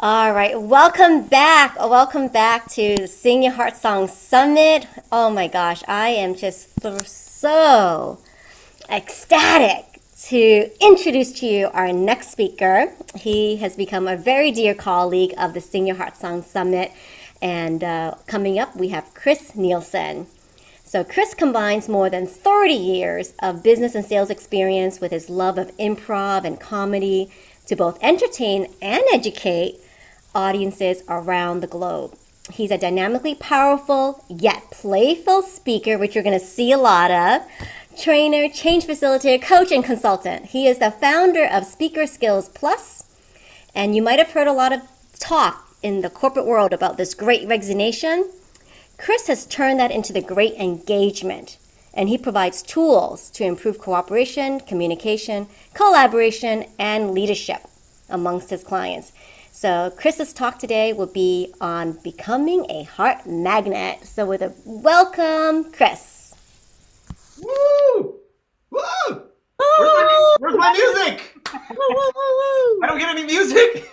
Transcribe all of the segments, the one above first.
All right, welcome back. Welcome back to the Sing Your Heart Song Summit. Oh my gosh, I am just so ecstatic to introduce to you our next speaker. He has become a very dear colleague of the Sing Your Heart Song Summit. And coming up, we have Chris Nielsen. So Chris combines more than 30 years of business and sales experience with his love of improv and comedy to both entertain and educate audiences around the globe. He's a dynamically powerful yet playful speaker, which you're going to see a lot of, trainer, change facilitator, coach, and consultant. He is the founder of Speaker Skills Plus, and you might have heard a lot of talk in the corporate world about this great resignation. Chris has turned that into the great engagement, and he provides tools to improve cooperation, communication, collaboration, and leadership amongst his clients. So Chris's talk today will be on becoming a heart magnet. So with a welcome, Chris. Woo! Woo! Where's my music? I don't get any music.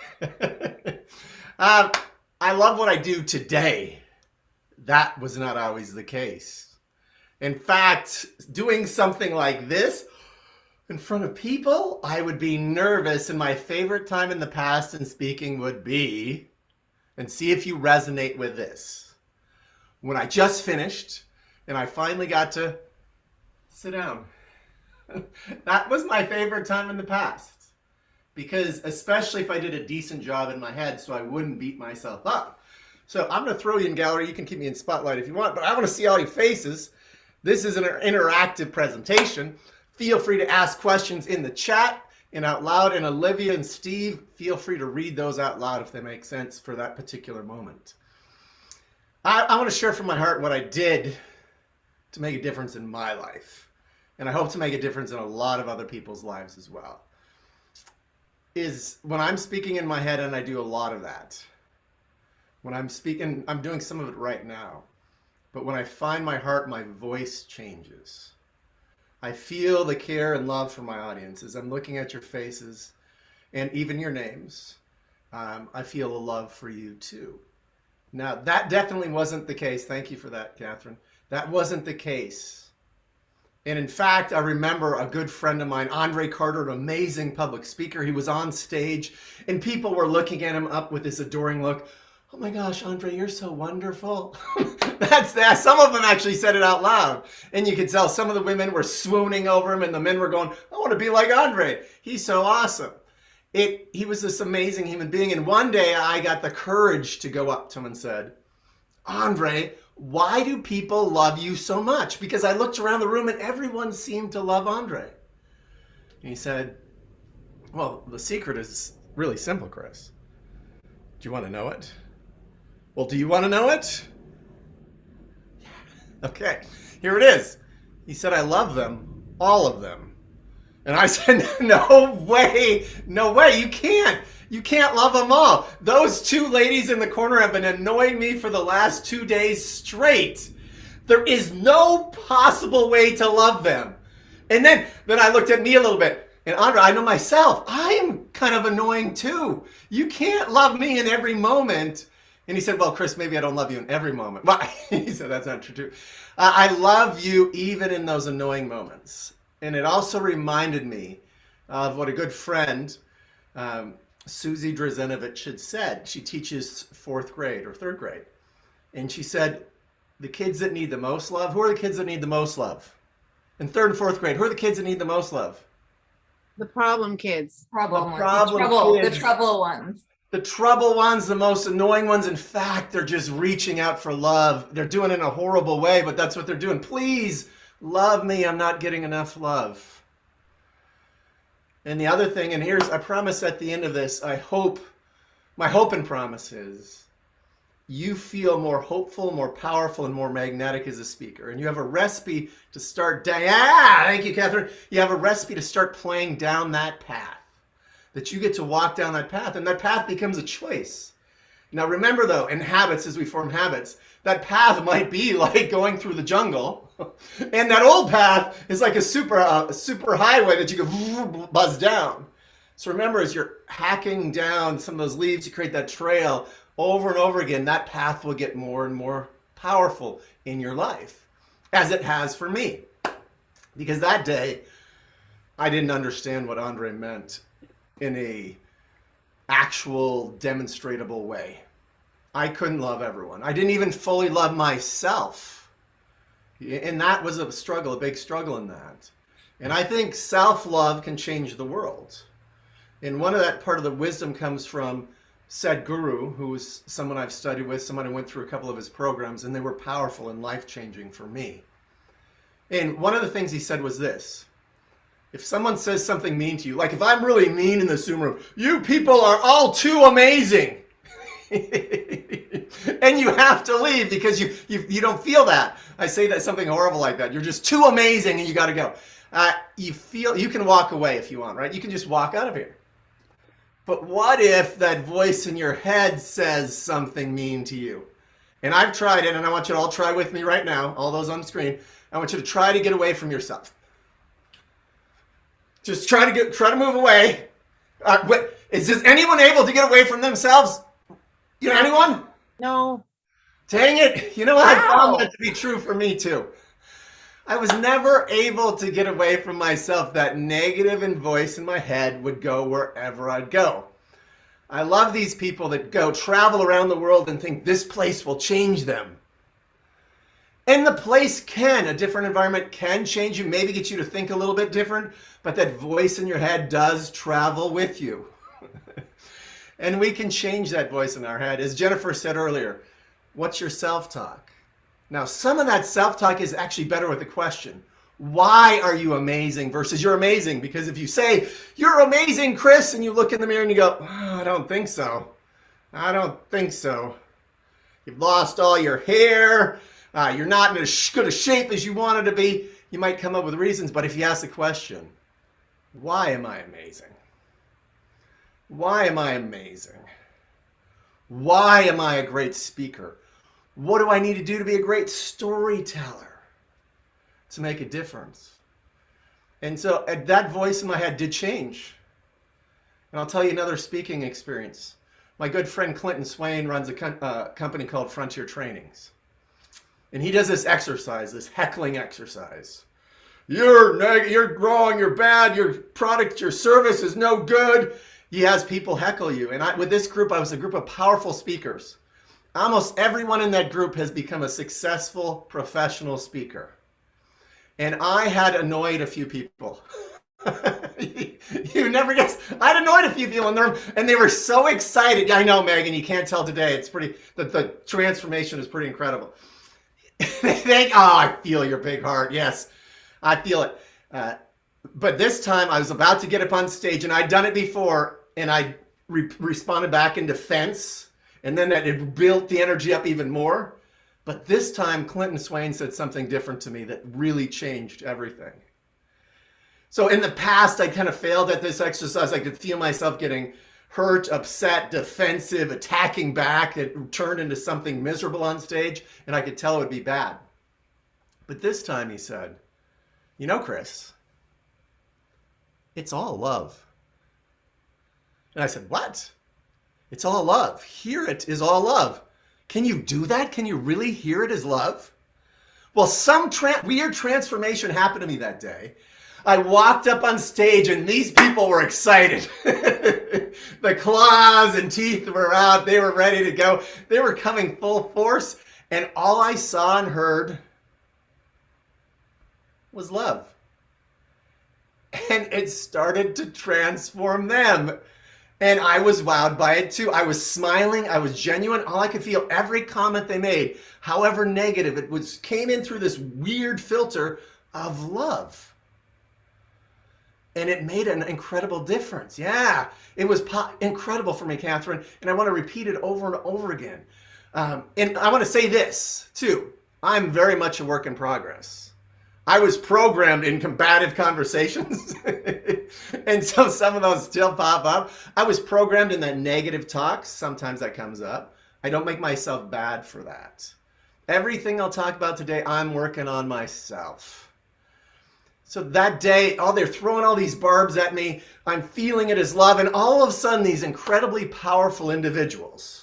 I love what I do today. That was not always the case. In fact, doing something like this in front of people, I would be nervous, and my favorite time in the past in speaking would be, and see if you resonate with this, when I just finished and I finally got to sit down. That was my favorite time in the past, because especially if I did a decent job in my head so I wouldn't beat myself up. So I'm going to throw you in gallery. You can keep me in spotlight if you want, but I want to see all your faces. This is an interactive presentation. Feel free to ask questions in the chat and out loud. And Olivia and Steve, feel free to read those out loud if they make sense for that particular moment. I want to share from my heart what I did to make a difference in my life. And I hope to make a difference in a lot of other people's lives as well. Is when I'm speaking in my head, and I do a lot of that. When I'm speaking, I'm doing some of it right now. But when I find my heart, my voice changes. I feel the care and love for my audience as I'm looking at your faces and even your names. I feel a love for you too. Now, that definitely wasn't the case. Thank you for that, Catherine. That wasn't the case. And in fact, I remember a good friend of mine, Andre Carter, an amazing public speaker. He was on stage and people were looking at him up with this adoring look. Oh my gosh, Andre, you're so wonderful. That's that. Some of them actually said it out loud. And you could tell some of the women were swooning over him and the men were going, I want to be like Andre. He's so awesome. He was this amazing human being. And one day I got the courage to go up to him and said, Andre, why do people love you so much? Because I looked around the room and everyone seemed to love Andre. And he said, well, the secret is really simple, Chris. Do you want to know it? Well, do you want to know it? Okay, here it is. He said, I love them, all of them. And I said, no way, you can't. You can't love them all. Those two ladies in the corner have been annoying me for the last 2 days straight. There is no possible way to love them. And then I looked at me a little bit. And Andre, I know myself, I am kind of annoying too. You can't love me in every moment. And he said, well, Chris, maybe I don't love you in every moment. Well, he said, that's not true. I love you even in those annoying moments. And it also reminded me of what a good friend, Susie Drazenovich, had said. She teaches fourth grade or third grade. And she said, the kids that need the most love, who are the kids that need the most love? In third and fourth grade, who are the kids that need the most love? The problem kids. The trouble ones. The trouble ones, the most annoying ones. In fact, they're just reaching out for love. They're doing it in a horrible way, but that's what they're doing. Please love me. I'm not getting enough love. And the other thing, and here's, I promise at the end of this, my hope and promise is you feel more hopeful, more powerful, and more magnetic as a speaker. And you have a recipe to start, thank you, Catherine. You have a recipe to start playing down that path. That you get to walk down that path, and that path becomes a choice. Now remember though, in habits, as we form habits, that path might be like going through the jungle, and that old path is like a super highway that you can buzz down. So remember, as you're hacking down some of those leaves, you create that trail over and over again, that path will get more and more powerful in your life, as it has for me. Because that day, I didn't understand what Andre meant in a actual demonstrable way. I couldn't love everyone. I didn't even fully love myself. And that was a struggle, a big struggle in that. And I think self-love can change the world. And one of that part of the wisdom comes from Sadhguru, who was someone I've studied with, someone who went through a couple of his programs, and they were powerful and life-changing for me. And one of the things he said was this: if someone says something mean to you, like if I'm really mean in the Zoom room, you people are all too amazing. And you have to leave because you don't feel that. I say that something horrible like that. You're just too amazing and you got to go. You can walk away if you want, right? You can just walk out of here. But what if that voice in your head says something mean to you? And I've tried it, and I want you to all try with me right now, all those on screen. I want you to try to get away from yourself. Just try to move away. Is anyone able to get away from themselves? You know, anyone? No. Dang it. You know what? I found that to be true for me too. I was never able to get away from myself. That negative voice in my head would go wherever I'd go. I love these people that travel around the world and think this place will change them. And the place a different environment can change you, maybe get you to think a little bit different, but that voice in your head does travel with you. And we can change that voice in our head. As Jennifer said earlier, what's your self-talk? Now, some of that self-talk is actually better with the question. Why are you amazing versus you're amazing? Because if you say, you're amazing, Chris, and you look in the mirror and you go, oh, I don't think so. I don't think so. You've lost all your hair. You're not in as good a shape as you wanted to be. You might come up with reasons, but if you ask the question, why am I amazing? Why am I amazing? Why am I a great speaker? What do I need to do to be a great storyteller to make a difference? And so that voice in my head did change. And I'll tell you another speaking experience. My good friend Clinton Swain runs a company called Frontier Trainings. And he does this exercise, this heckling exercise. You're wrong, you're bad, your product, your service is no good. He has people heckle you. And with this group, I was a group of powerful speakers. Almost everyone in that group has become a successful professional speaker. And I had annoyed a few people. You never guess. I'd annoyed a few people in the room, and they were so excited. I know, Megan, you can't tell today. It's the transformation is pretty incredible. They think, oh, I feel your big heart. Yes, I feel it. But this time I was about to get up on stage, and I'd done it before, and I responded back in defense, and then it built the energy up even more. But this time Clinton Swain said something different to me that really changed everything. So in the past, I kind of failed at this exercise. I could feel myself getting hurt, upset, defensive, attacking back. It turned into something miserable on stage, and I could tell it would be bad. But this time he said, you know, Chris, it's all love. And I said, what? It's all love. Hear it is all love. Can you do that? Can you really hear it as love? Well, some weird transformation happened to me that day. I walked up on stage and these people were excited. The claws and teeth were out. They were ready to go. They were coming full force. And all I saw and heard was love. And it started to transform them. And I was wowed by it too. I was smiling. I was genuine. All I could feel, every comment they made, however negative, came in through this weird filter of love. And it made an incredible difference. Yeah, it was incredible for me, Catherine. And I want to repeat it over and over again. And I want to say this too. I'm very much a work in progress. I was programmed in combative conversations. And so some of those still pop up. I was programmed in that negative talk. Sometimes that comes up. I don't make myself bad for that. Everything I'll talk about today, I'm working on myself. So that day, oh, they're throwing all these barbs at me. I'm feeling it as love. And all of a sudden, these incredibly powerful individuals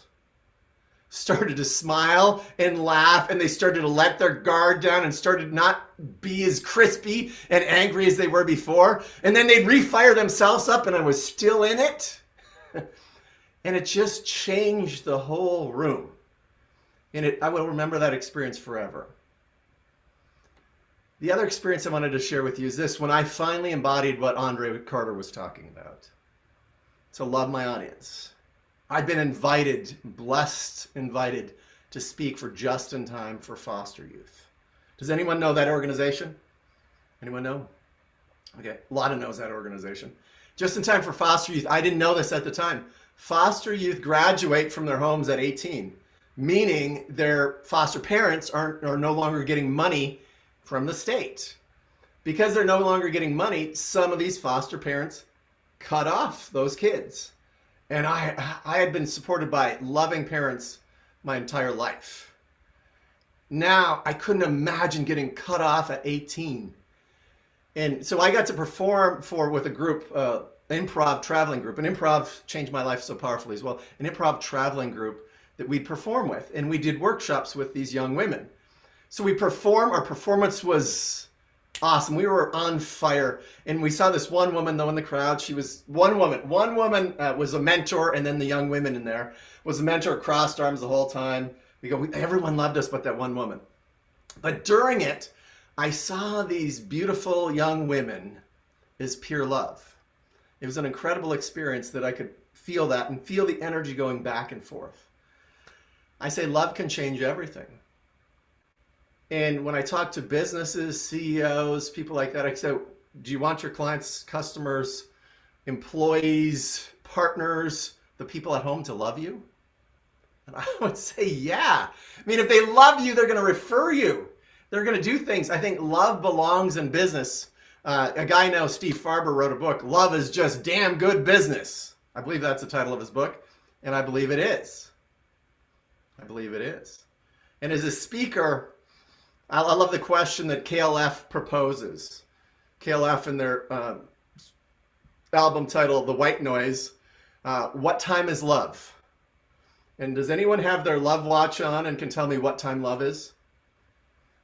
started to smile and laugh, and they started to let their guard down and started not be as crispy and angry as they were before. And then they'd refire themselves up, and I was still in it. And it just changed the whole room. And I will remember that experience forever. The other experience I wanted to share with you is this: when I finally embodied what Andre Carter was talking about, to love my audience. I've been invited to speak for Just in Time for Foster Youth. Does anyone know that organization? Anyone know? Okay, a lot of knows that organization. Just in Time for Foster Youth. I didn't know this at the time. Foster youth graduate from their homes at 18, meaning their foster parents are no longer getting money from the state. Because they're no longer getting money, some of these foster parents cut off those kids. And I had been supported by loving parents my entire life. Now, I couldn't imagine getting cut off at 18. And so I got to perform with a group, improv traveling group. And improv changed my life so powerfully as well. An improv traveling group that we'd perform with. And we did workshops with these young women. So we perform. Our performance was awesome. We were on fire. And we saw this one woman, though, in the crowd. She was one woman. One woman was a mentor, and then the young women in there was a mentor, crossed arms the whole time. Everyone loved us but that one woman. But during it, I saw these beautiful young women as pure love. It was an incredible experience that I could feel that and feel the energy going back and forth. I say love can change everything. And when I talk to businesses, CEOs, people like that, I say, do you want your clients, customers, employees, partners, the people at home to love you? And I would say, yeah. I mean, if they love you, they're going to refer you. They're going to do things. I think love belongs in business. A guy I know, Steve Farber, wrote a book, Love is Just Damn Good Business. I believe that's the title of his book, and I believe it is. I believe it is. And as a speaker, I love the question that KLF proposes. KLF in their album title, The White Noise, what time is love? And does anyone have their love watch on and can tell me what time love is?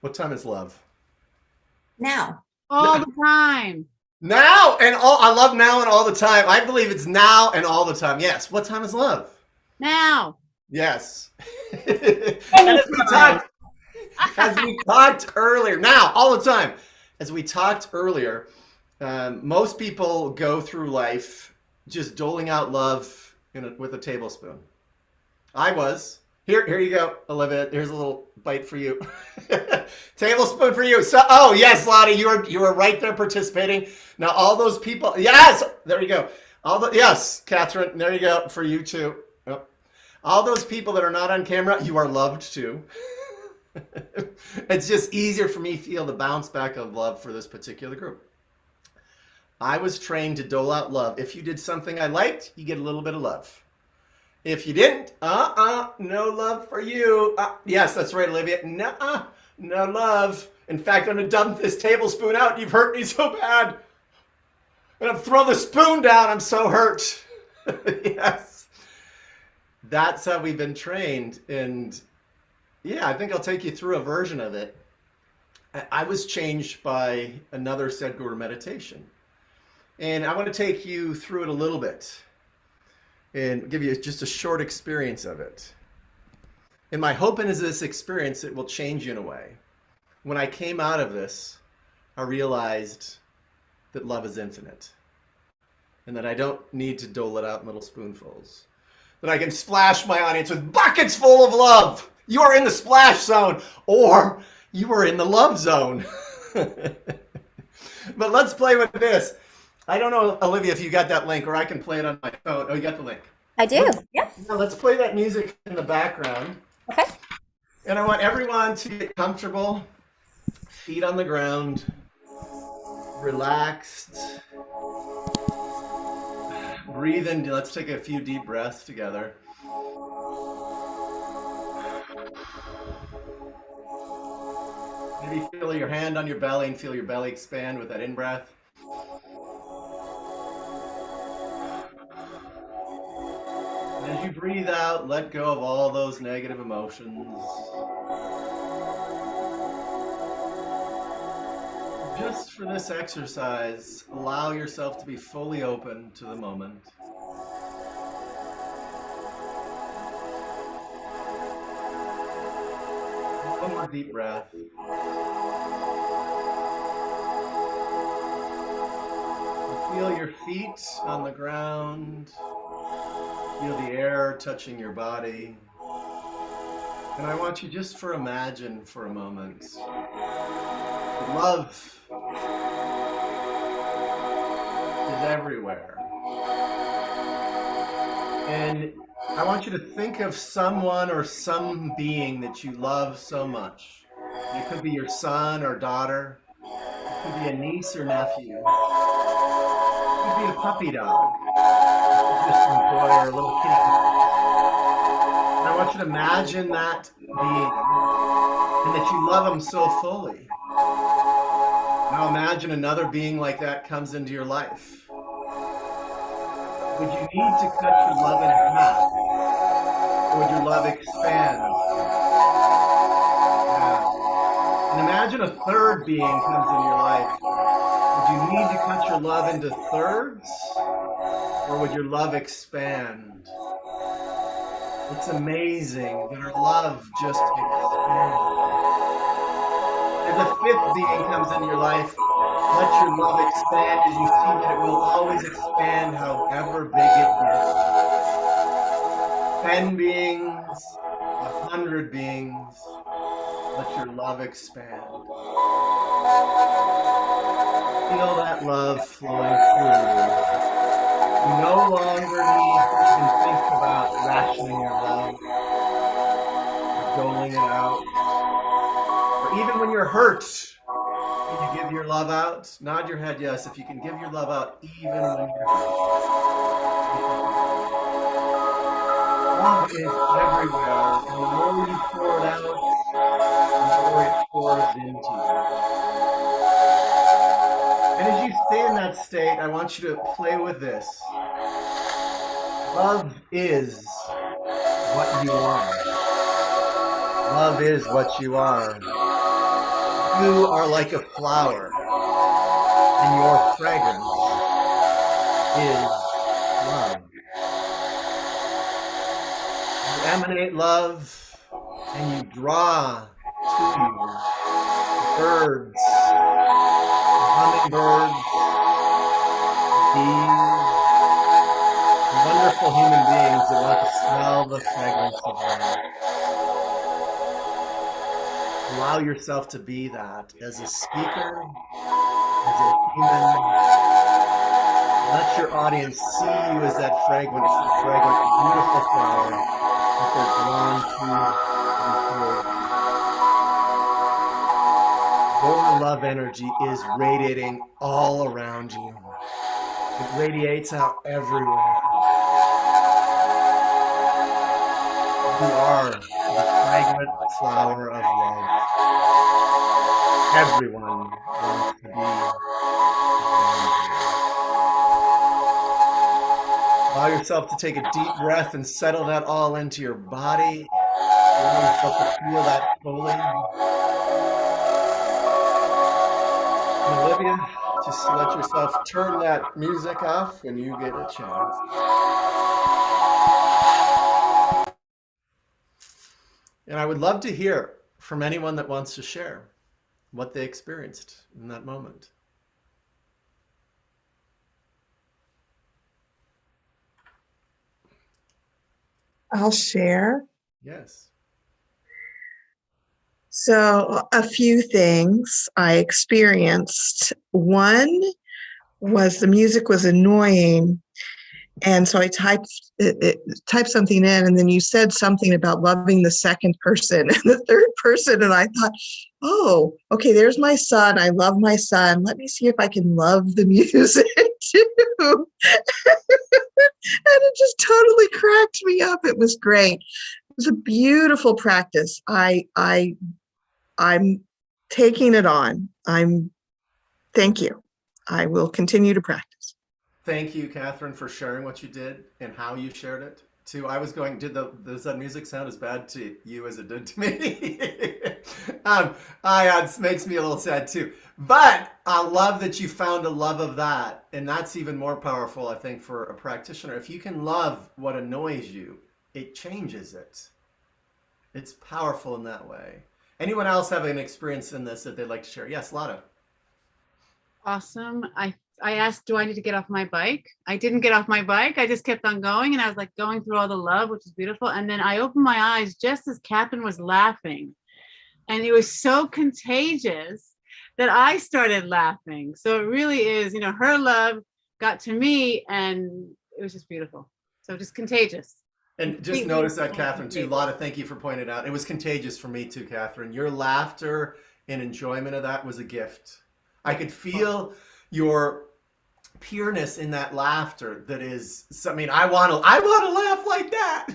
What time is love? Now. All the time. Now and all. I love now and all the time. I believe it's now and all the time. Yes. What time is love? Now. Yes. And as we talked earlier, now, all the time. As we talked earlier, most people go through life just doling out love with a tablespoon. I was. Here you go, Olivia. Here's a little bite for you. Tablespoon for you. So, oh yes, Lottie, you were right there participating. Now all those people, yes, there you go. Yes, Catherine, there you go for you too. Yep. All those people that are not on camera, you are loved too. It's just easier for me to feel the bounce back of love for this particular group. I was trained to dole out love. If you did something I liked, you get a little bit of love. If you didn't, no love for you. Yes, that's right, Olivia. No love. In fact, I'm going to dump this tablespoon out. You've hurt me so bad. I'm going to throw the spoon down. I'm so hurt. Yes. That's how we've been trained. And yeah, I think I'll take you through a version of it. I was changed by another Sadhguru meditation. And I want to take you through it a little bit and give you just a short experience of it. And my hope is this experience, it will change you in a way. When I came out of this, I realized that love is infinite and that I don't need to dole it out in little spoonfuls. That I can splash my audience with buckets full of love. You are in the splash zone or you are in the love zone. But let's play with this. I don't know, Olivia, if you got that link, or I can play it on my phone. Oh, you got the link. I do. Yep. Now let's play that music in the background. Okay. And I want everyone to get comfortable, feet on the ground, relaxed. Breathe in. Let's take a few deep breaths together. Maybe feel your hand on your belly and feel your belly expand with that in-breath. And as you breathe out, let go of all those negative emotions. Just for this exercise, allow yourself to be fully open to the moment. One more deep breath. Feel your feet on the ground. Feel the air touching your body. And I want you just to imagine for a moment. Love is everywhere. And I want you to think of someone or some being that you love so much. It could be your son or daughter. It could be a niece or nephew. It could be a puppy dog. Just a boy or a little kitty cat. And I want you to imagine that being and that you love them so fully. Now imagine another being like that comes into your life. Would you need to cut your love in half? Or would your love expand? Yeah. And imagine a third being comes into your life. Would you need to cut your love into thirds? Or would your love expand? It's amazing that our love just expands. As a fifth being comes into your life, let your love expand as you see that it will always expand however big it is. 10 beings, 100 beings, let your love expand. Feel that love flowing through you. You no longer need to even think about rationing your love, or doling it out, or even when you're hurt. Can you give your love out? Nod your head yes if you can give your love out even when you're hurt. Love is everywhere, and the more you pour it out, the more it pours into you. And as you stay in that state, I want you to play with this. Love is what you are. Love is what you are. You are like a flower, and your fragrance is love. You emanate love, and you draw to you birds, hummingbirds, bees, wonderful human beings that want to smell the fragrance of love. Allow yourself to be that as a speaker, as a human. Let your audience see you as that fragrant, beautiful flower that they're drawn to and toward. Your love energy is radiating all around you. It radiates out everywhere. You are the fragrant flower of love. Everyone wants to be around you. Allow yourself to take a deep breath and settle that all into your body. Allow yourself to feel that fully. And Olivia, just let yourself turn that music off when you get a chance. And I would love to hear from anyone that wants to share what they experienced in that moment. I'll share. Yes. So, a few things I experienced. One was the music was annoying. And so I typed something in, and then you said something about loving the second person and the third person. And I thought, oh, okay, there's my son. I love my son. Let me see if I can love the music too. And it just totally cracked me up. It was great. It was a beautiful practice. I'm taking it on. Thank you. I will continue to practice. Thank you, Catherine, for sharing what you did and how you shared it. Too, I was going, does that music sound as bad to you as it did to me? It makes me a little sad too. But I love that you found a love of that. And that's even more powerful, I think, for a practitioner. If you can love what annoys you, it changes it. It's powerful in that way. Anyone else have an experience in this that they'd like to share? Yes, Lana. Awesome. I asked, do I need to get off my bike? I didn't get off my bike. I just kept on going, and I was like going through all the love, which is beautiful. And then I opened my eyes just as Catherine was laughing. And it was so contagious that I started laughing. So it really is, her love got to me, and it was just beautiful. So just contagious. And just notice that, Catherine, too. Lotta, thank you for pointing out. It was contagious for me too, Catherine. Your laughter and enjoyment of that was a gift. I could feel your pureness in that laughter. That is, I mean, I want to laugh like that.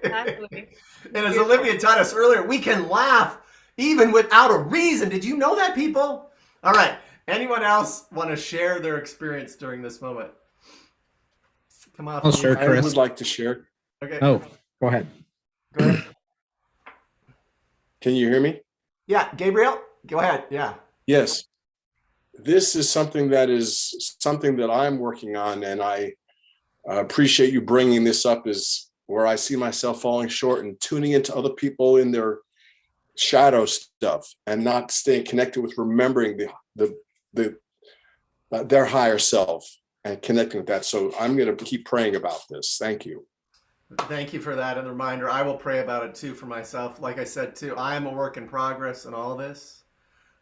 Exactly. And as Olivia taught us earlier, we can laugh even without a reason. Did you know that, people? All right. Anyone else want to share their experience during this moment? Come on. I'll share, Chris. I would like to share. Okay. Oh, go ahead. Go ahead. Can you hear me? Yeah, Gabriel, go ahead. Yeah. Yes. This is something that I'm working on, and I appreciate you bringing this up, is where I see myself falling short and tuning into other people in their shadow stuff and not staying connected with remembering their higher self and connecting with that. So I'm going to keep praying about this. Thank you. Thank you for that and the reminder. I will pray about it too for myself. Like I said too, I am a work in progress in all this.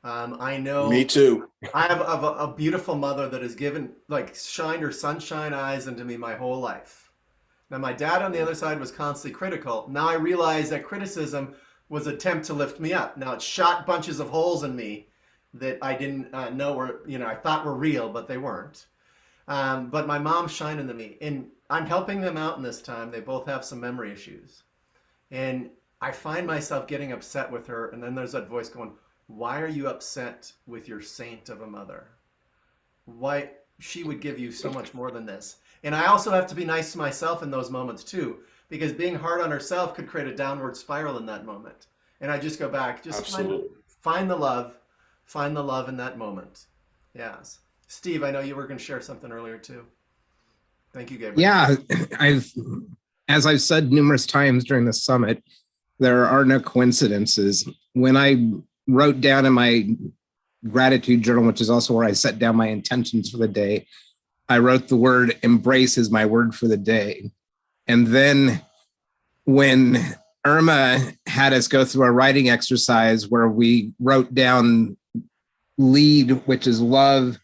I know. Me too. I have a beautiful mother that has given, shined her sunshine eyes into me my whole life. Now, my dad on the other side was constantly critical. Now I realize that criticism was an attempt to lift me up. Now it shot bunches of holes in me that I didn't know were, I thought were real, but they weren't. But my mom shined into me, and I'm helping them out in this time. They both have some memory issues. And I find myself getting upset with her, and then there's that voice going, why are you upset with your saint of a mother? Why? She would give you so much more than this. And I also have to be nice to myself in those moments too, because being hard on herself could create a downward spiral in that moment. And I just go back, just find the love in that moment. Yes. Steve, I know you were going to share something earlier too. Thank you, Gabriel. Yeah, as I've said numerous times during the summit, there are no coincidences. When I wrote down in my gratitude journal, which is also where I set down my intentions for the day, I wrote the word embrace as my word for the day. And then when Irma had us go through a writing exercise where we wrote down lead, which is love,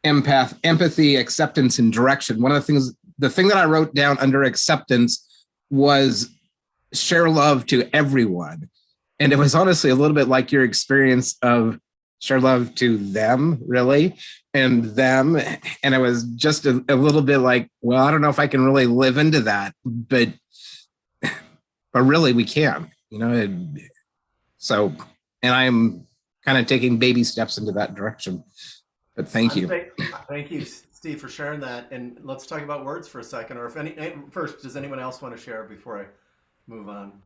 empathy, acceptance, and direction. The thing that I wrote down under acceptance was share love to everyone. And it was honestly a little bit like your experience of share love to them, really, and them. And it was just a little bit like, well, I don't know if I can really live into that, but really we can, So, and I'm kind of taking baby steps into that direction. But thank you. Thank you, Steve, for sharing that. And let's talk about words for a second. Or first, does anyone else want to share before I move on?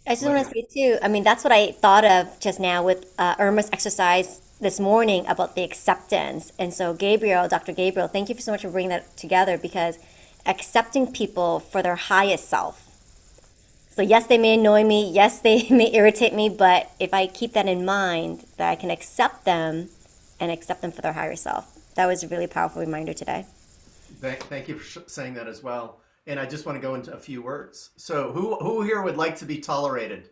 I just want to say too, I mean, that's what I thought of just now with Irma's exercise this morning about the acceptance. And so Dr. Gabriel, thank you so much for bringing that together, because accepting people for their highest self. So yes, they may annoy me. Yes, they may irritate me. But if I keep that in mind, that I can accept them and accept them for their higher self. That was a really powerful reminder today. Thank you for saying that as well. And I just want to go into a few words. So who here would like to be tolerated?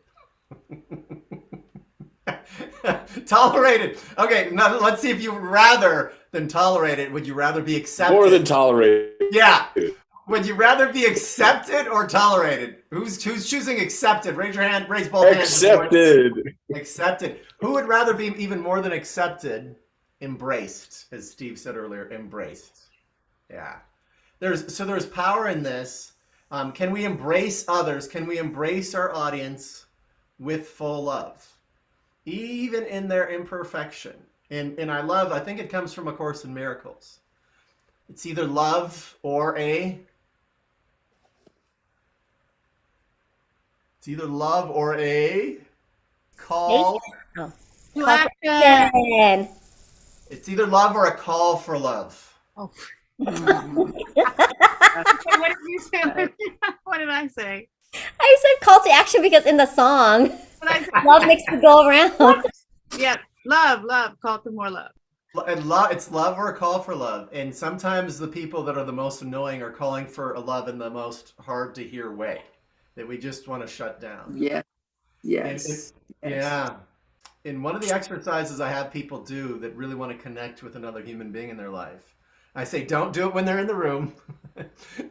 Tolerated. Okay, now let's see if you rather than tolerated. Would you rather be accepted? More than tolerated. Yeah. Would you rather be accepted or tolerated? Who's choosing accepted? Raise your hand. Raise both hands. Accepted. Accepted. Who would rather be even more than accepted? Embraced, as Steve said earlier. Embraced. Yeah. There's power in this. Can we embrace others? Can we embrace our audience with full love? even in their imperfection. And I think it comes from A Course in Miracles. It's either love or a call. Oh. To Call to action. action. It's either love or a call for love. Oh. Okay, what did you say? What did I say? I said call to action because in the song, What did I say? love makes you go around. Yeah, love, call to more love. And it's love or a call for love. And sometimes the people that are the most annoying are calling for a love in the most hard to hear way that we just want to shut down. Yeah. And Yes. yeah. In one of the exercises I have people do that really want to connect with another human being in their life, I say, don't do it when they're in the room.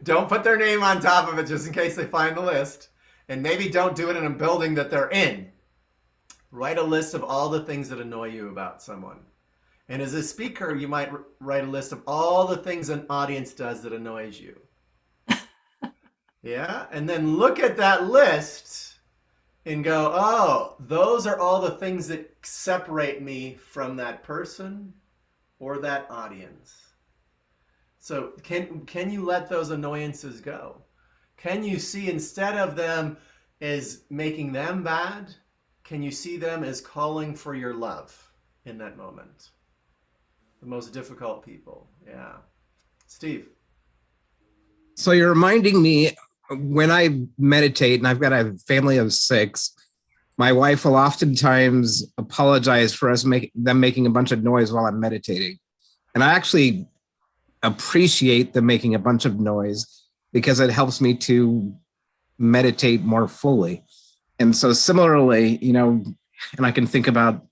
Don't put their name on top of it just in case they find the list. And maybe don't do it in a building that they're in. Write a list of all the things that annoy you about someone. And as a speaker, you might write a list of all the things an audience does that annoys you. Yeah. And then look at that list and go, oh, those are all the things that separate me from that person or that audience. So can you let those annoyances go? Can you see, instead of them as making them bad, can you see them as calling for your love in that moment? The most difficult people. Yeah. Steve. So you're reminding me, when I meditate, and I've got a family of 6, my wife will oftentimes apologize for them making a bunch of noise while I'm meditating. And I actually appreciate them making a bunch of noise because it helps me to meditate more fully. And so similarly, and I can think about,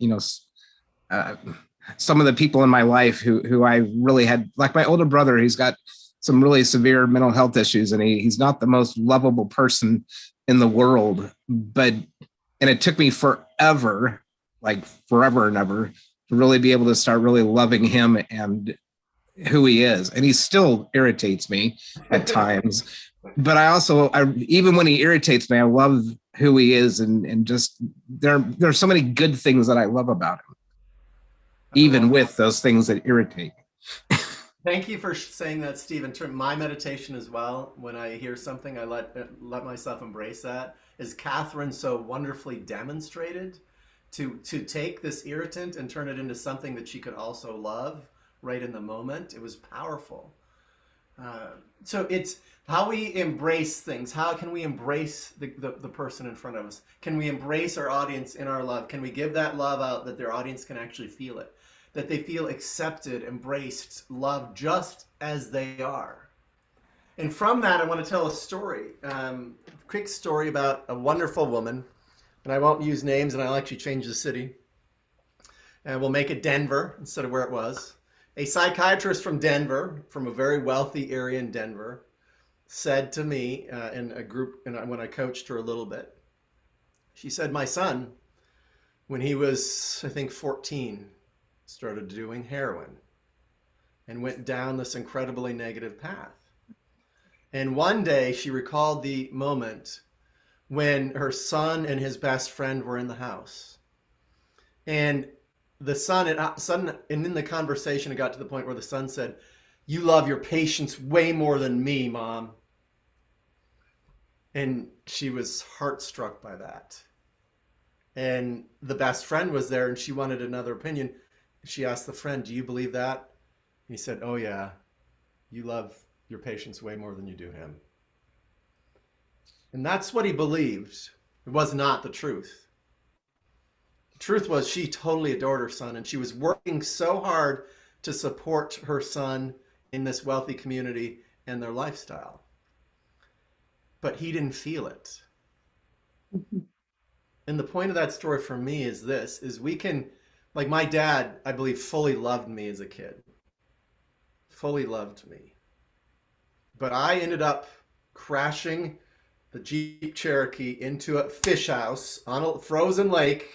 some of the people in my life who I really had, like my older brother, he's got some really severe mental health issues, and he's not the most lovable person in the world, and it took me forever and ever, to really be able to start really loving him and who he is. And he still irritates me at times, but even when he irritates me, I love who he is, and just there's so many good things that I love about him, even with those things that irritate me. Thank you for saying that, Steve. In terms of my meditation as well, when I hear something, I let myself embrace that. As Catherine so wonderfully demonstrated, to take this irritant and turn it into something that she could also love right in the moment. It was powerful. So it's how we embrace things. How can we embrace the person in front of us? Can we embrace our audience in our love? Can we give that love out that their audience can actually feel it? That they feel accepted, embraced, loved just as they are. And from that, I want to tell a story, quick story about a wonderful woman, and I won't use names, and I'll actually change the city. And we'll make it Denver instead of where it was. A psychiatrist from Denver, from a very wealthy area in Denver, said to me in a group, and when I coached her a little bit, she said, my son, when he was, I think, 14, started doing heroin and went down this incredibly negative path. And one day she recalled the moment when her son and his best friend were in the house. And the son, and in the conversation, it got to the point where the son said, you love your patients way more than me, Mom. And she was heartstruck by that. And the best friend was there and she wanted another opinion. She asked the friend, do you believe that? And he said, oh yeah, you love your patients way more than you do him. And that's what he believed. It was not the truth. The truth was she totally adored her son, and she was working so hard to support her son in this wealthy community and their lifestyle. But he didn't feel it. And the point of that story for me is this, is we can, like my dad, I believe, fully loved me as a kid. Fully loved me. But I ended up crashing the Jeep Cherokee into a fish house on a frozen lake,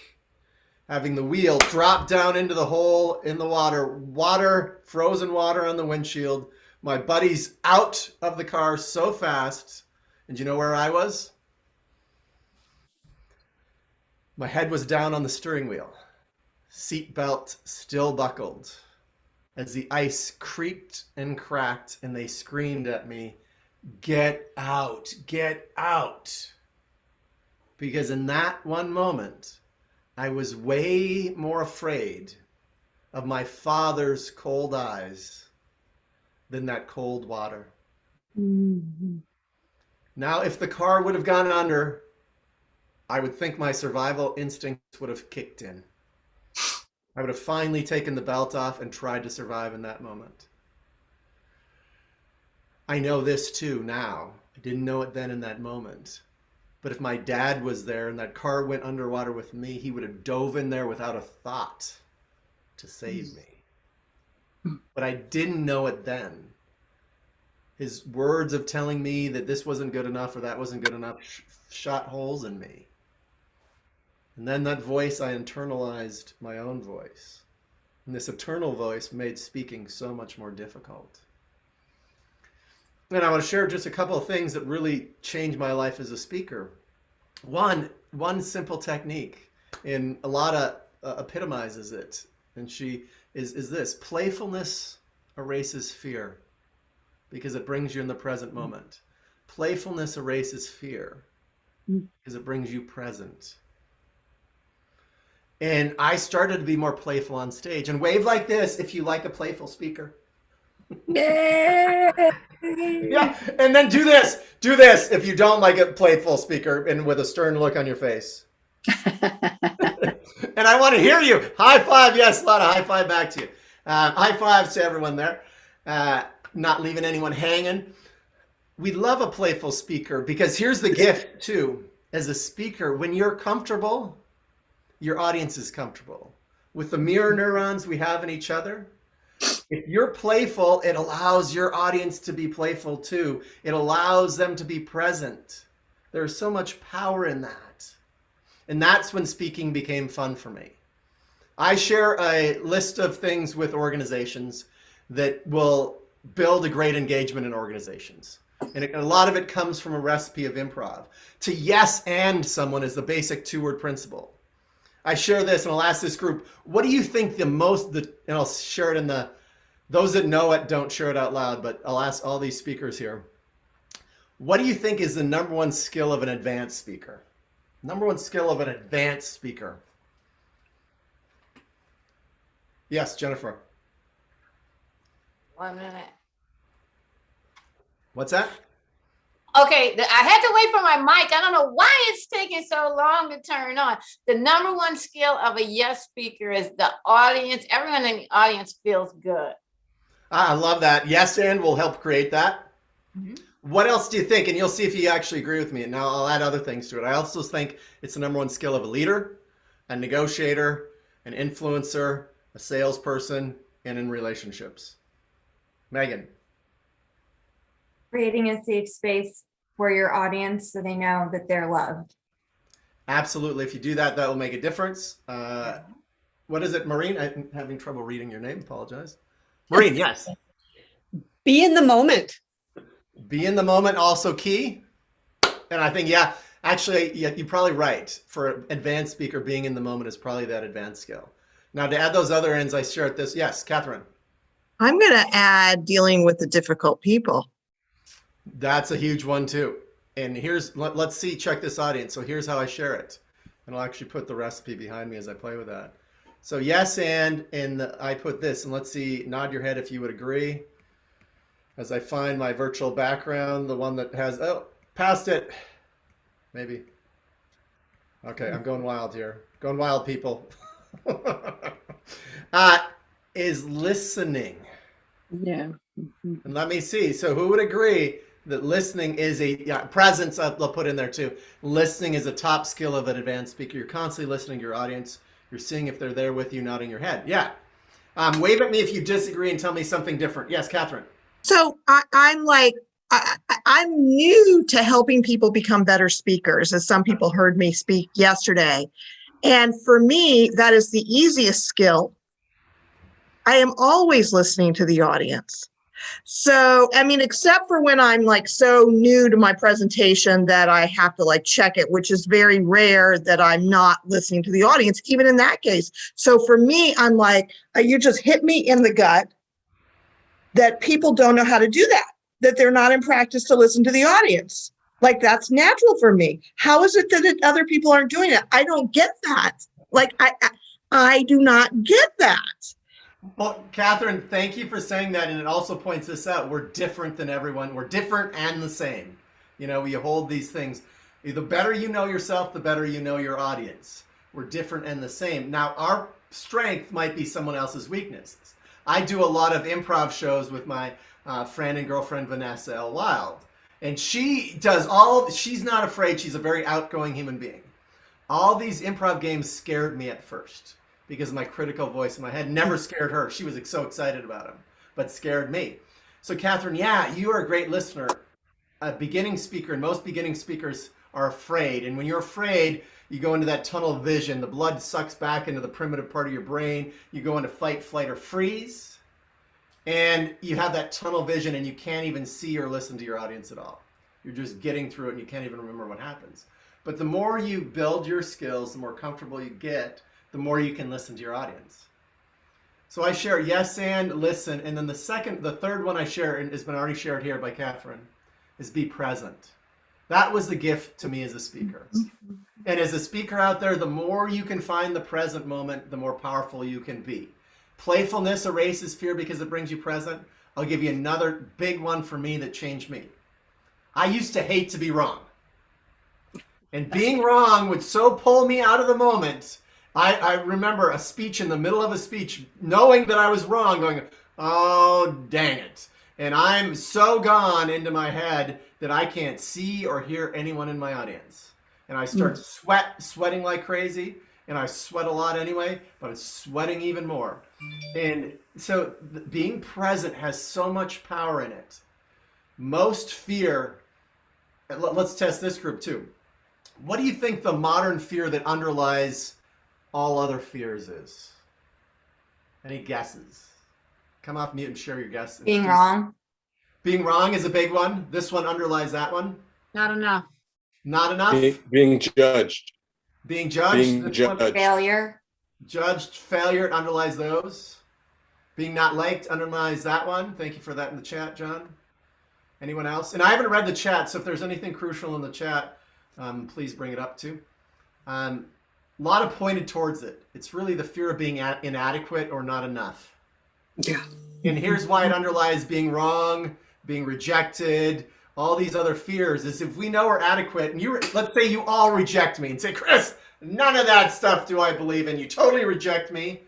having the wheel drop down into the hole in the water, frozen water on the windshield. My buddy's out of the car so fast. And do you know where I was? My head was down on the steering wheel. Seat belt still buckled. As the ice creaked and cracked and they screamed at me, "Get out, get out." Because in that one moment, I was way more afraid of my father's cold eyes than that cold water. Mhm. Now, if the car would have gone under, I would think my survival instincts would have kicked in. I would have finally taken the belt off and tried to survive in that moment. I know this too now. I didn't know it then in that moment. But if my dad was there and that car went underwater with me, he would have dove in there without a thought to save me. But I didn't know it then. His words of telling me that this wasn't good enough or that wasn't good enough shot holes in me. And then that voice, I internalized my own voice. And this eternal voice made speaking so much more difficult. And I want to share just a couple of things that really changed my life as a speaker. One simple technique, and a lot of epitomizes it. And she is this: playfulness erases fear because it brings you in the present moment. Playfulness erases fear because it brings you present. And I started to be more playful on stage. And wave like this if you like a playful speaker. Yeah, and then do this if you don't like a playful speaker and with a stern look on your face. And I want to hear you. High five. Yes, a lot of high five back to you. High fives to everyone there. Not leaving anyone hanging. We love a playful speaker because here's the gift too. As a speaker, when you're comfortable, your audience is comfortable. With the mirror neurons we have in each other, if you're playful, it allows your audience to be playful too. It allows them to be present. There's so much power in that. And that's when speaking became fun for me. I share a list of things with organizations that will build a great engagement in organizations. And a lot of it comes from a recipe of improv. To yes and someone is the basic two-word principle. I share this and I'll ask this group, what do you think and I'll share it in those that know it don't share it out loud, but I'll ask all these speakers here. What do you think is the number one skill of an advanced speaker? Number one skill of an advanced speaker. Yes, Jennifer. 1 minute. What's that? Okay, I had to wait for my mic. I don't know why it's taking so long to turn on. The number one skill of a yes speaker is the audience. Everyone in the audience feels good. I love that. Yes, and will help create that. Mm-hmm. What else do you think? And you'll see if you actually agree with me. And now I'll add other things to it. I also think it's the number one skill of a leader, a negotiator, an influencer, a salesperson, and in relationships. Megan. Creating a safe space for your audience so they know that they're loved. Absolutely. If you do that, that will make a difference. What is it, Maureen? I'm having trouble reading your name. Apologize. Maureen, yes. Be in the moment. Be in the moment, also key. And I think, yeah, actually, yeah, you're probably right. For an advanced speaker, being in the moment is probably that advanced skill. Now, to add those other ends, I shared this. Yes, Catherine. I'm going to add dealing with the difficult people. That's a huge one too. And let's see, check this audience. So here's how I share it. And I'll actually put the recipe behind me as I play with that. So yes, and I put this, and let's see, nod your head if you would agree. As I find my virtual background, the one that has, past it, maybe. Okay, I'm going wild here. Going wild, people. Is listening. Yeah. And let me see. So who would agree that listening is presence, I'll put in there too. Listening is a top skill of an advanced speaker. You're constantly listening to your audience. You're seeing if they're there with you, nodding your head. Yeah. Wave at me if you disagree and tell me something different. Yes, Catherine. So I'm new to helping people become better speakers, as some people heard me speak yesterday. And for me, that is the easiest skill. I am always listening to the audience. So, I mean, except for when I'm like so new to my presentation that I have to like check it, which is very rare that I'm not listening to the audience, even in that case. So for me, I'm like, you just hit me in the gut that people don't know how to do that they're not in practice to listen to the audience. Like, that's natural for me. How is it that other people aren't doing it? I don't get that. Like, I do not get that. Well, Catherine, thank you for saying that. And it also points this out. We're different than everyone. We're different and the same. You know, we hold these things. The better you know yourself, the better you know your audience. We're different and the same. Now, our strength might be someone else's weaknesses. I do a lot of improv shows with my friend and girlfriend, Vanessa L. Wild. And she does she's not afraid. She's a very outgoing human being. All these improv games scared me at first because of my critical voice in my head. Never scared her. She was so excited about them, but scared me. So Catherine, yeah, you are a great listener, a beginning speaker, and most beginning speakers are afraid. And when you're afraid, you go into that tunnel vision. The blood sucks back into the primitive part of your brain. You go into fight, flight, or freeze. And you have that tunnel vision and you can't even see or listen to your audience at all. You're just getting through it and you can't even remember what happens. But the more you build your skills, the more comfortable you get, the more you can listen to your audience. So I share yes and listen. And then the third one I share, and has been already shared here by Catherine, is be present. That was the gift to me as a speaker. And as a speaker out there, the more you can find the present moment, the more powerful you can be. Playfulness erases fear because it brings you present. I'll give you another big one for me that changed me. I used to hate to be wrong. And being wrong would so pull me out of the moment. I remember a speech in the middle of a speech, knowing that I was wrong, going, oh, dang it. And I'm so gone into my head that I can't see or hear anyone in my audience. And I start sweating like crazy. And I sweat a lot anyway, but I'm sweating even more. And so being present has so much power in it. Most fear, let's test this group too. What do you think the modern fear that underlies all other fears is? Any guesses? Come off mute and share your guesses. Being wrong. Being wrong is a big one. This one underlies that one. Not enough. Not enough? Being judged. Being judged. Being judged. Failure. Judged, failure, it underlies those. Being not liked underlies that one. Thank you for that in the chat, John. Anyone else? And I haven't read the chat, so if there's anything crucial in the chat, please bring it up too. A lot of pointed towards it. It's really the fear of being inadequate or not enough. Yeah. And here's why it underlies being wrong, being rejected, all these other fears, is if we know we're adequate, and let's say you all reject me and say, Chris, none of that stuff do I believe in. You totally reject me.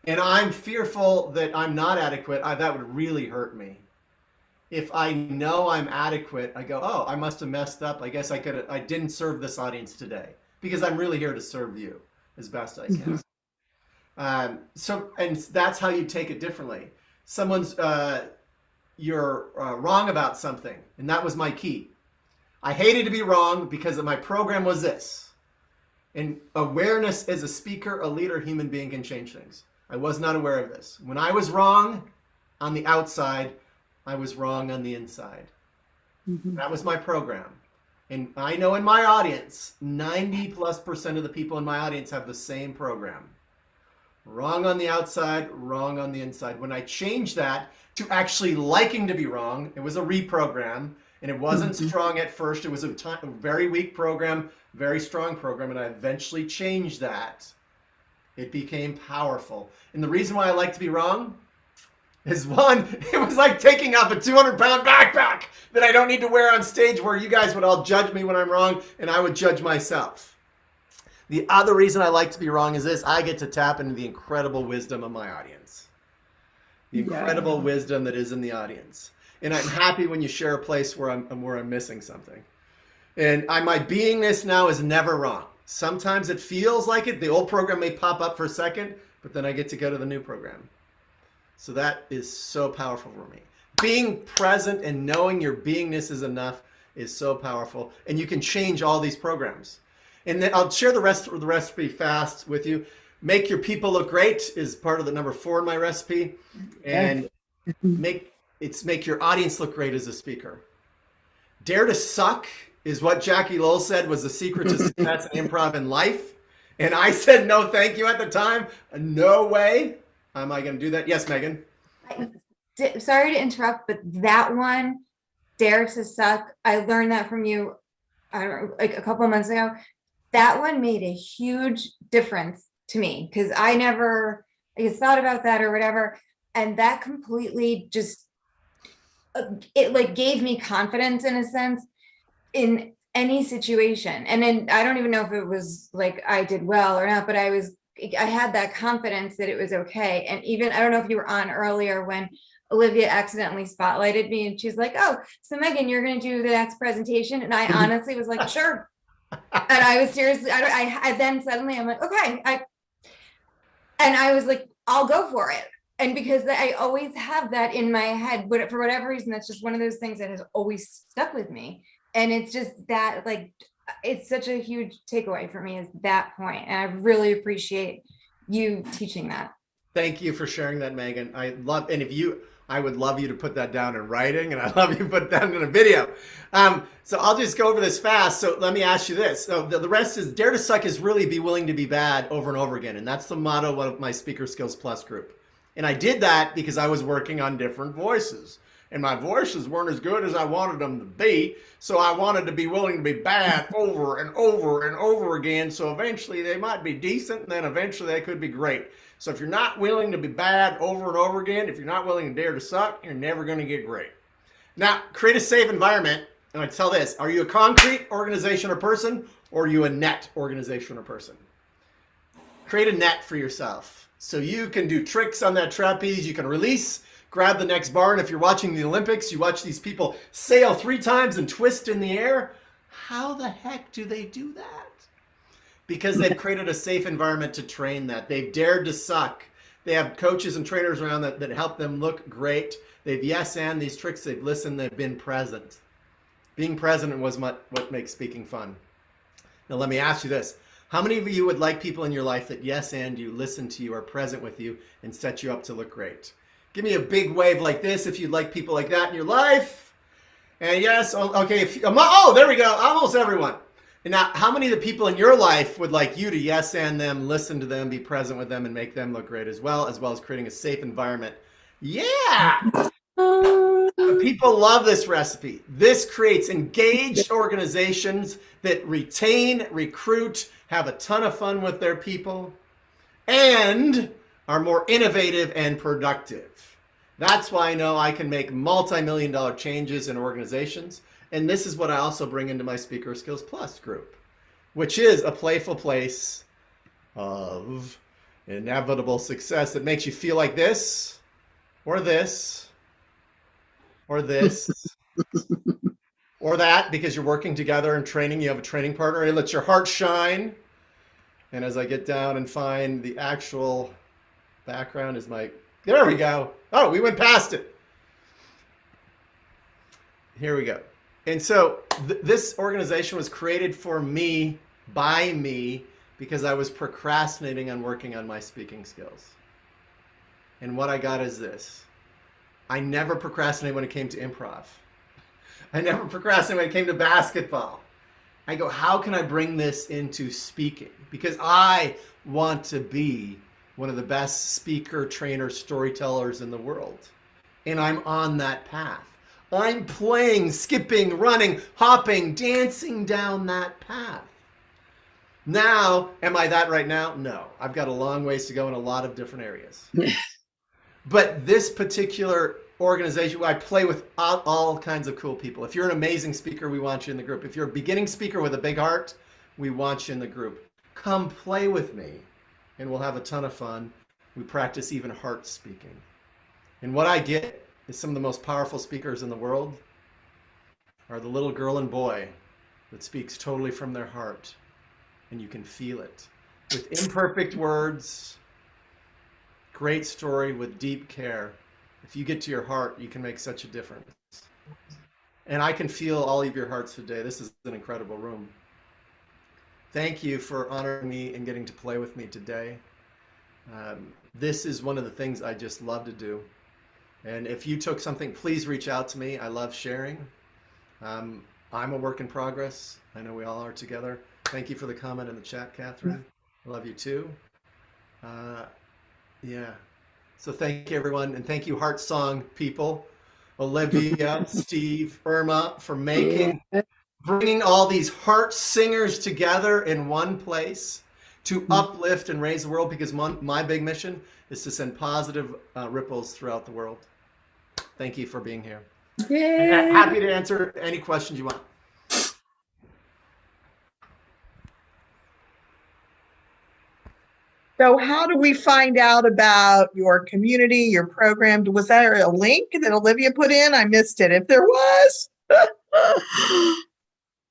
And I'm fearful that I'm not adequate. That would really hurt me. If I know I'm adequate, I go, oh, I must have messed up. I guess I didn't serve this audience today because I'm really here to serve you as best I can. And that's how you take it differently. Someone's, you're wrong about something. And that was my key. I hated to be wrong because my program was this. And awareness as a speaker, a leader, human being can change things. I was not aware of this. When I was wrong on the outside, I was wrong on the inside. That was my program. And I know in my audience, 90+% of the people in my audience have the same program. Wrong on the outside, wrong on the inside. When I changed that to actually liking to be wrong, it was a reprogram, and it wasn't strong at first. It was a very weak program, very strong program, and I eventually changed that. It became powerful. And the reason why I like to be wrong is, one, it was like taking off a 200-pound backpack that I don't need to wear on stage where you guys would all judge me when I'm wrong, and I would judge myself. The other reason I like to be wrong is this: I get to tap into the incredible wisdom of my audience. The incredible wisdom that is in the audience. And I'm happy when you share a place where I'm missing something. And my beingness now is never wrong. Sometimes it feels like it. The old program may pop up for a second, but then I get to go to the new program. So that is so powerful for me. Being present and knowing your beingness is enough is so powerful. And you can change all these programs. And then I'll share the recipe fast with you. Make your people look great is part of the number 4 in my recipe. And it's make your audience look great as a speaker. Dare to suck is what Jackie Lowell said was the secret to success in improv in life. And I said, no, thank you at the time. No way am I going to do that. Yes, Megan. Sorry to interrupt, but that one, Dare to Suck, I learned that from you, I don't know, like a couple of months ago. That one made a huge difference to me because I never thought about that or whatever. And that completely just, it like gave me confidence in a sense in any situation. And then I don't even know if it was like I did well or not, but I had that confidence that it was okay. And even, I don't know if you were on earlier when Olivia accidentally spotlighted me and she's like, oh, so Megan, you're going to do the next presentation. And I honestly was like, sure. And I was seriously, I then suddenly I'm like, okay. And I was like, I'll go for it. And because I always have that in my head, but for whatever reason, that's just one of those things that has always stuck with me. And it's just that, like, it's such a huge takeaway for me is that point. And I really appreciate you teaching that. Thank you for sharing that, Megan. I would love you to put that down in writing, and I'd love you to put that in a video. So I'll just go over this fast. So let me ask you this. So the rest is Dare to Suck is really be willing to be bad over and over again. And that's the motto of my Speaker Skills Plus group. And I did that because I was working on different voices. And my voices weren't as good as I wanted them to be. So I wanted to be willing to be bad over and over and over again. So eventually they might be decent, and then eventually they could be great. So if you're not willing to be bad over and over again, if you're not willing to dare to suck, you're never going to get great. Now, create a safe environment. And I tell this, are you a concrete organization or person, or are you a net organization or person? Create a net for yourself. So you can do tricks on that trapeze. You can release, grab the next bar. And if you're watching the Olympics, you watch these people sail 3 times and twist in the air. How the heck do they do that? Because they've created a safe environment to train that. They've dared to suck. They have coaches and trainers around that help them look great. They've yes and these tricks. They've listened. They've been present. Being present was what makes speaking fun. Now let me ask you this. How many of you would like people in your life that yes and you, listen to you, are present with you, and set you up to look great? Give me a big wave like this if you'd like people like that in your life. And yes, okay. Oh, there we go. Almost everyone. And now, how many of the people in your life would like you to yes and them, listen to them, be present with them, and make them look great as well as creating a safe environment? Yeah! People love this recipe. This creates engaged organizations that retain, recruit, have a ton of fun with their people, and are more innovative and productive. That's why I know I can make multi-million-dollar changes in organizations. And this is what I also bring into my Speaker Skills Plus group, which is a playful place of inevitable success that makes you feel like this, or this, or this, or that, because you're working together and training. You have a training partner. It lets your heart shine. And as I get down and find the actual background is there we go. Oh, we went past it. Here we go. And so this organization was created for me, by me, because I was procrastinating on working on my speaking skills. And what I got is this. I never procrastinated when it came to improv. I never procrastinated when it came to basketball. I go, how can I bring this into speaking? Because I want to be one of the best speaker, trainer, storytellers in the world. And I'm on that path. I'm playing, skipping, running, hopping, dancing down that path. Now, am I that right now? No. I've got a long ways to go in a lot of different areas. But this particular organization, I play with all kinds of cool people. If you're an amazing speaker, we want you in the group. If you're a beginning speaker with a big heart, we want you in the group. Come play with me, and we'll have a ton of fun. We practice even heart speaking. And what I get is some of the most powerful speakers in the world are the little girl and boy that speaks totally from their heart, and you can feel it. With imperfect words, great story with deep care. If you get to your heart, you can make such a difference. And I can feel all of your hearts today. This is an incredible room. Thank you for honoring me and getting to play with me today. This is one of the things I just love to do. And if you took something, please reach out to me. I love sharing. I'm a work in progress. I know we all are together. Thank you for the comment in the chat, Catherine. I love you too. Yeah. So thank you, everyone. And thank you, Heart Song people, Olivia, Steve, Irma, for bringing all these heart singers together in one place to uplift and raise the world, because my big mission is to send positive ripples throughout the world. Thank you for being here. And happy to answer any questions you want. So how do we find out about your community, your program? Was there a link that Olivia put in? I missed it. If there was.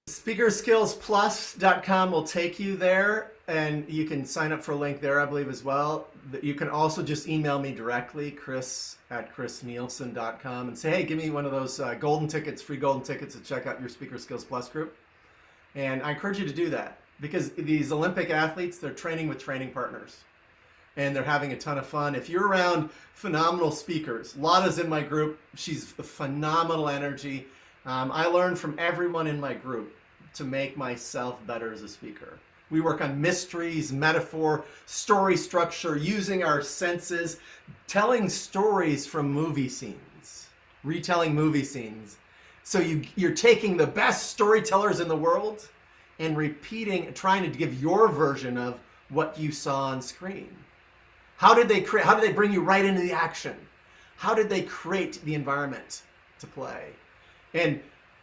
Speakerskillsplus.com will take you there, and you can sign up for a link there, I believe, as well. You can also just email me directly, chris@chrisnielsen.com, and say, hey, give me one of those golden tickets, free golden tickets to check out your Speaker Skills Plus group. And I encourage you to do that, because these Olympic athletes, they're training with training partners, and they're having a ton of fun. If you're around phenomenal speakers, Lada's in my group. She's a phenomenal energy. I learn from everyone in my group to make myself better as a speaker. We work on mysteries, metaphor, story structure, using our senses, telling stories from movie scenes, retelling movie scenes. So you're taking the best storytellers in the world and repeating, trying to give your version of what you saw on screen. How did they bring you right into the action? How did they create the environment to play? And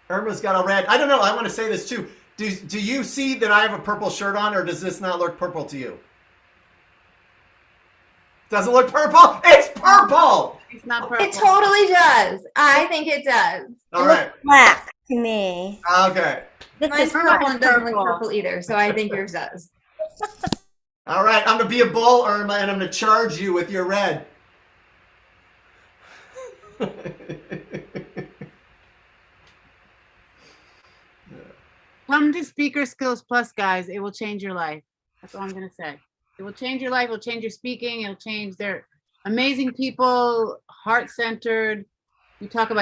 Irma's got a red. I don't know. I want to say this too. Do you see that I have a purple shirt on, or does this not look purple to you? Does it look purple? It's purple. It's not purple. It totally does. I think it does. All It right. looks black to me. Okay. This Mine's is purple and doesn't look purple. purple either, so I think yours does. All right. I'm gonna be a bull, Irma, and I'm gonna charge you with your red. Come to Speaker Skills Plus, guys. It will change your life. That's all I'm going to say. It will change your life. It will change your speaking. It'll change their amazing people, heart-centered. We talk about